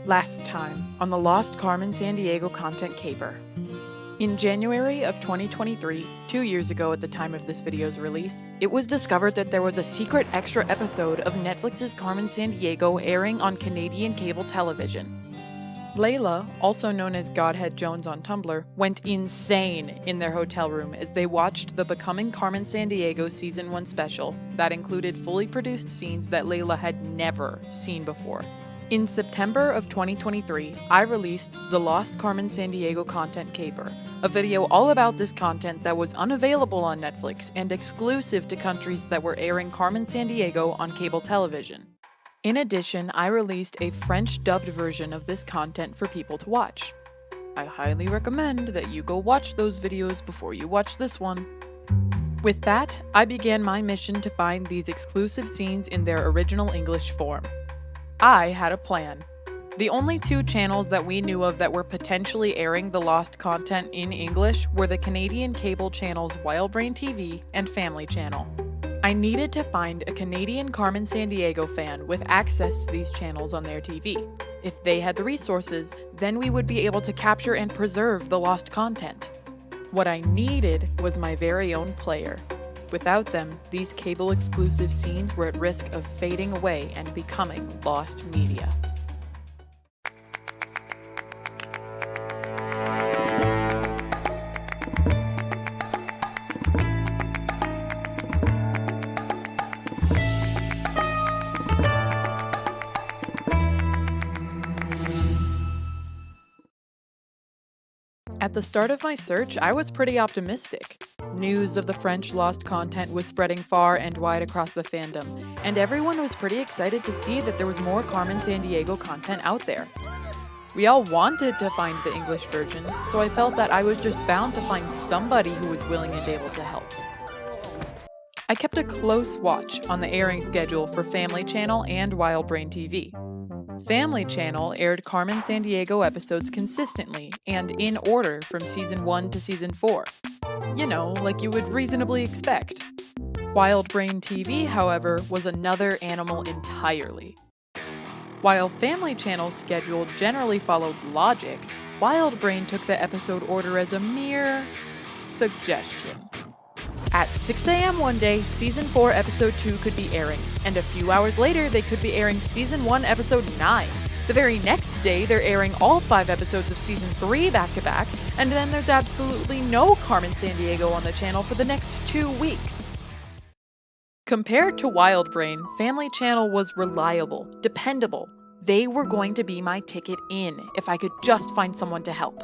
Last time on the Lost Carmen Sandiego Content Caper. In January of 2023, 2 years ago at the time of this video's release, it was discovered that there was a secret extra episode of Netflix's Carmen Sandiego airing on Canadian cable television. Layla, also known as Godhead Jones on Tumblr, went insane in their hotel room as they watched the Becoming Carmen Sandiego Season 1 special that included fully produced scenes that Layla had never seen before. In September of 2023, I released the Lost Carmen Sandiego Content Caper, a video all about this content that was unavailable on Netflix and exclusive to countries that were airing Carmen Sandiego on cable television. In addition, I released a French-dubbed version of this content for people to watch. I highly recommend that you go watch those videos before you watch this one. With that, I began my mission to find these exclusive scenes in their original English form. I had a plan. The only two channels that we knew of that were potentially airing the lost content in English were the Canadian cable channels Wildbrain TV and Family Channel. I needed to find a Canadian Carmen Sandiego fan with access to these channels on their TV. If they had the resources, then we would be able to capture and preserve the lost content. What I needed was my very own player. Without them, these cable-exclusive scenes were at risk of fading away and becoming lost media. At the start of my search, I was pretty optimistic. News of the French lost content was spreading far and wide across the fandom, and everyone was pretty excited to see that there was more Carmen Sandiego content out there. We all wanted to find the English version, so I felt that I was just bound to find somebody who was willing and able to help. I kept a close watch on the airing schedule for Family Channel and Wildbrain TV. Family Channel aired Carmen Sandiego episodes consistently and in order from Season 1 to Season 4. You know, like you would reasonably expect. Wildbrain TV, however, was another animal entirely. While Family Channel's schedule generally followed logic, Wildbrain took the episode order as a mere suggestion. At 6 a.m. one day, Season 4 Episode 2 could be airing, and a few hours later they could be airing Season 1 Episode 9. The very next day, they're airing all 5 episodes of Season 3 back-to-back, and then there's absolutely no Carmen Sandiego on the channel for the next 2 weeks. Compared to Wildbrain, Family Channel was reliable, dependable. They were going to be my ticket in if I could just find someone to help.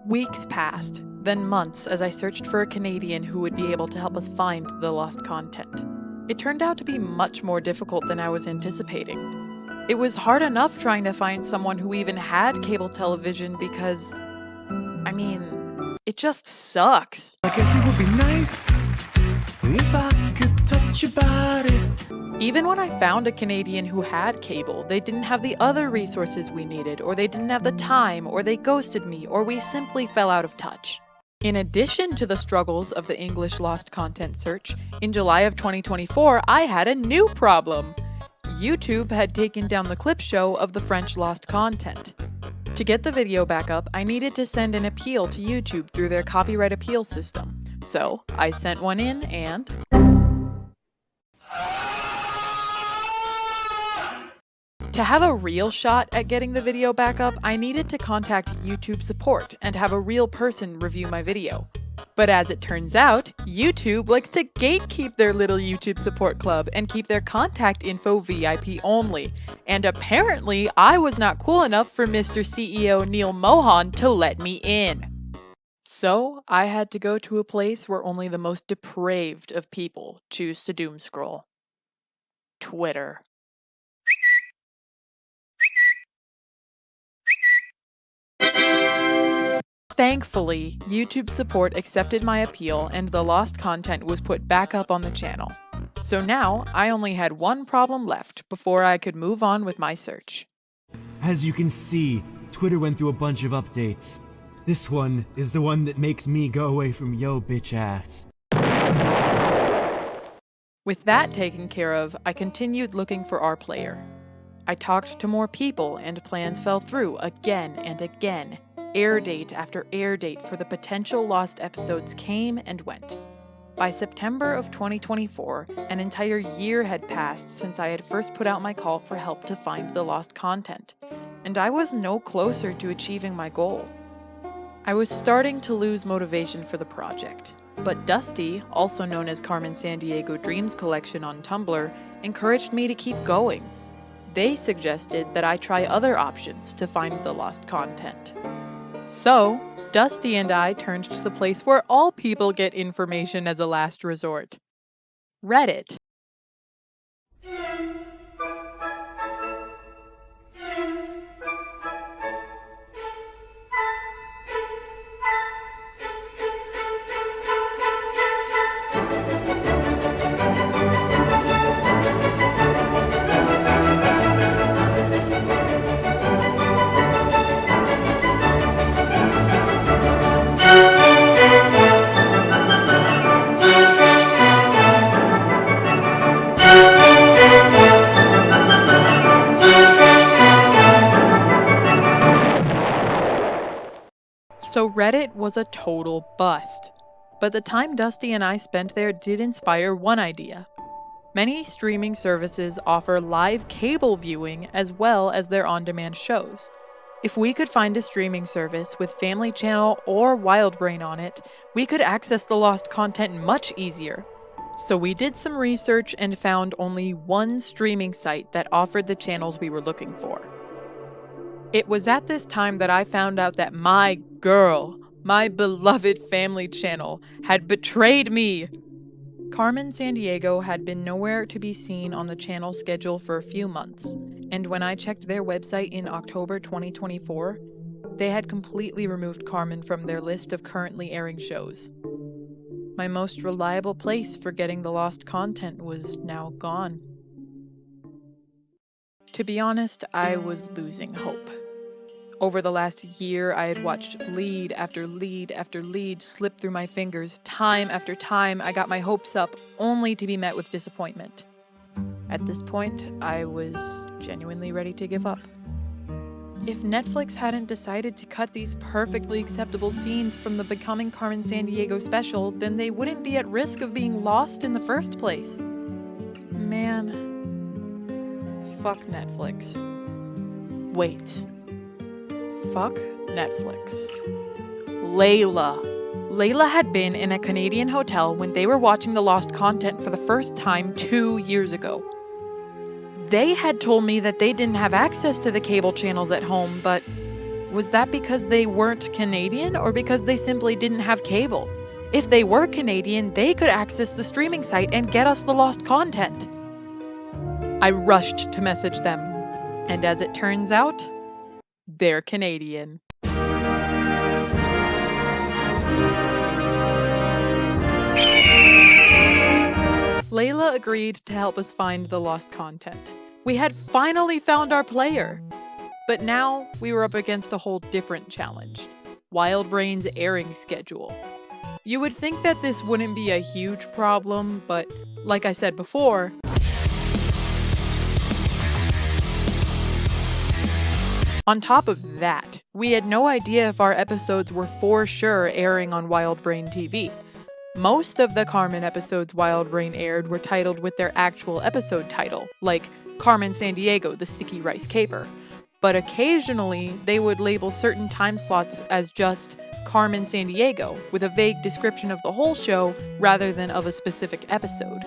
Weeks passed, then months as I searched for a Canadian who would be able to help us find the lost content. It turned out to be much more difficult than I was anticipating. It was hard enough trying to find someone who even had cable television because, it just sucks. I guess it would be nice if I could touch your body. Even when I found a Canadian who had cable, they didn't have the other resources we needed, or they didn't have the time, or they ghosted me, or we simply fell out of touch. In addition to the struggles of the English lost content search, in July of 2024, I had a new problem. YouTube had taken down the clip show of the French lost content. To get the video back up, I needed to send an appeal to YouTube through their copyright appeal system. So, I sent one in and... To have a real shot at getting the video back up, I needed to contact YouTube support and have a real person review my video. But as it turns out, YouTube likes to gatekeep their little YouTube support club and keep their contact info VIP only. And apparently, I was not cool enough for Mr. CEO Neil Mohan to let me in. So, I had to go to a place where only the most depraved of people choose to doomscroll. Twitter. Thankfully, YouTube support accepted my appeal and the lost content was put back up on the channel. So now, I only had one problem left before I could move on with my search. As you can see, Twitter went through a bunch of updates. This one is the one that makes me go away from yo bitch ass. With that taken care of, I continued looking for our player. I talked to more people and plans fell through again and again. Air date after air date for the potential lost episodes came and went. By September of 2024, an entire year had passed since I had first put out my call for help to find the lost content, and I was no closer to achieving my goal. I was starting to lose motivation for the project, but Dusty, also known as Carmen Sandiego Dreams Collection on Tumblr, encouraged me to keep going. They suggested that I try other options to find the lost content. So, Dusty and I turned to the place where all people get information as a last resort: Reddit. So Reddit was a total bust. But the time Dusty and I spent there did inspire one idea. Many streaming services offer live cable viewing as well as their on-demand shows. If we could find a streaming service with Family Channel or Wildbrain on it, we could access the lost content much easier. So we did some research and found only one streaming site that offered the channels we were looking for. It was at this time that I found out that my girl, my beloved Family Channel, had betrayed me. Carmen Sandiego had been nowhere to be seen on the channel schedule for a few months, and when I checked their website in October 2024, they had completely removed Carmen from their list of currently airing shows. My most reliable place for getting the lost content was now gone. To be honest, I was losing hope. Over the last year, I had watched lead after lead after lead slip through my fingers. Time after time, I got my hopes up, only to be met with disappointment. At this point, I was genuinely ready to give up. If Netflix hadn't decided to cut these perfectly acceptable scenes from the Becoming Carmen Sandiego special, then they wouldn't be at risk of being lost in the first place. Man, fuck Netflix. Wait. Fuck Netflix. Layla had been in a Canadian hotel when they were watching the lost content for the first time 2 years ago. They had told me that they didn't have access to the cable channels at home, but was that because they weren't Canadian or because they simply didn't have cable? If they were Canadian, they could access the streaming site and get us the lost content. I rushed to message them, and as it turns out, they're Canadian. Layla agreed to help us find the lost content. We had finally found our player. But now we were up against a whole different challenge: Wildbrain's airing schedule. You would think that this wouldn't be a huge problem, but like I said before, on top of that, we had no idea if our episodes were for sure airing on Wildbrain TV. Most of the Carmen episodes Wildbrain aired were titled with their actual episode title, like Carmen Sandiego, the Sticky Rice Caper. But occasionally, they would label certain time slots as just Carmen Sandiego, with a vague description of the whole show rather than of a specific episode.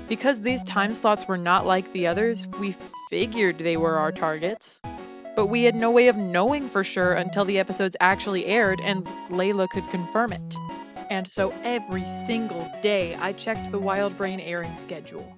Because these time slots were not like the others, we figured they were our targets. But we had no way of knowing for sure until the episodes actually aired and Layla could confirm it. And so every single day I checked the Wildbrain airing schedule.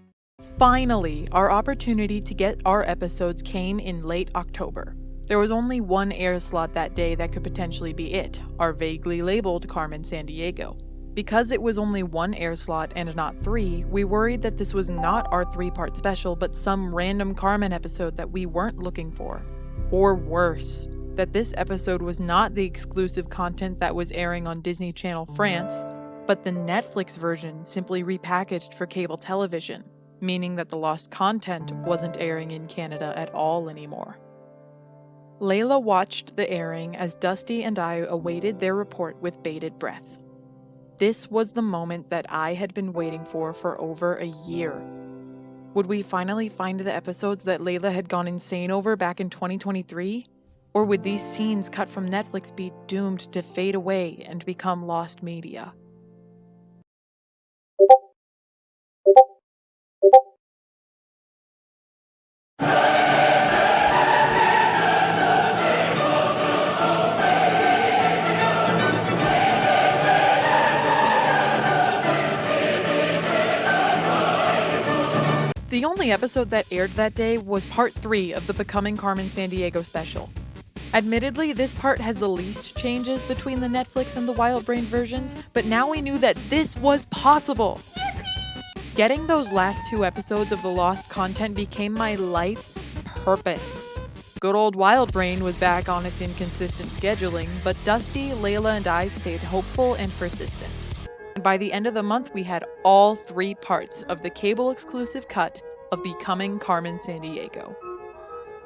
Finally, our opportunity to get our episodes came in late October. There was only one air slot that day that could potentially be it, our vaguely labeled Carmen Sandiego. Because it was only one air slot and not 3, we worried that this was not our 3-part special but some random Carmen episode that we weren't looking for. Or worse, that this episode was not the exclusive content that was airing on Disney Channel France, but the Netflix version simply repackaged for cable television. meaning that the lost content wasn't airing in Canada at all anymore. Layla watched the airing as Dusty and I awaited their report with bated breath. This was the moment that I had been waiting for over a year. Would we finally find the episodes that Layla had gone insane over back in 2023? Or would these scenes cut from Netflix be doomed to fade away and become lost media? The only episode that aired that day was part 3 of the Becoming Carmen Sandiego special. Admittedly, this part has the least changes between the Netflix and the Wild Brain versions, but now we knew that this was possible! Getting those last 2 episodes of the lost content became my life's purpose. Good old Wild Brain was back on its inconsistent scheduling, but Dusty, Layla, and I stayed hopeful and persistent. And by the end of the month, we had all 3 parts of the cable-exclusive cut of Becoming Carmen Sandiego.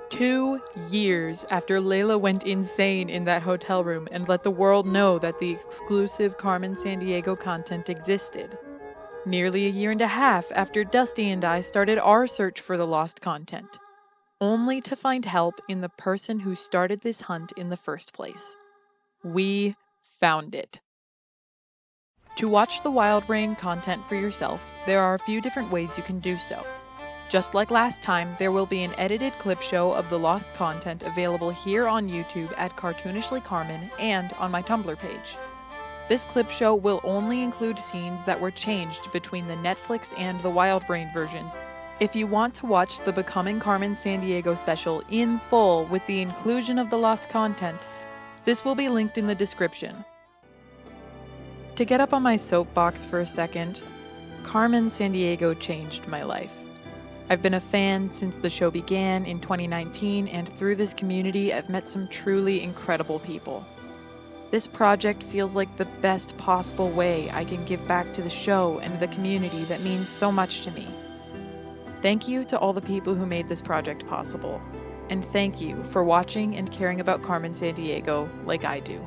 2 years after Layla went insane in that hotel room and let the world know that the exclusive Carmen Sandiego content existed. Nearly a year and a half after Dusty and I started our search for the lost content, only to find help in the person who started this hunt in the first place. We found it. To watch the Wild Brain content for yourself, there are a few different ways you can do so. Just like last time, there will be an edited clip show of the lost content available here on YouTube at Cartoonishly Carmen and on my Tumblr page. This clip show will only include scenes that were changed between the Netflix and the Wild Brain version. If you want to watch the Becoming Carmen Sandiego special in full with the inclusion of the lost content, this will be linked in the description. To get up on my soapbox for a second, Carmen Sandiego changed my life. I've been a fan since the show began in 2019, and through this community, I've met some truly incredible people. This project feels like the best possible way I can give back to the show and the community that means so much to me. Thank you to all the people who made this project possible, and thank you for watching and caring about Carmen Sandiego like I do.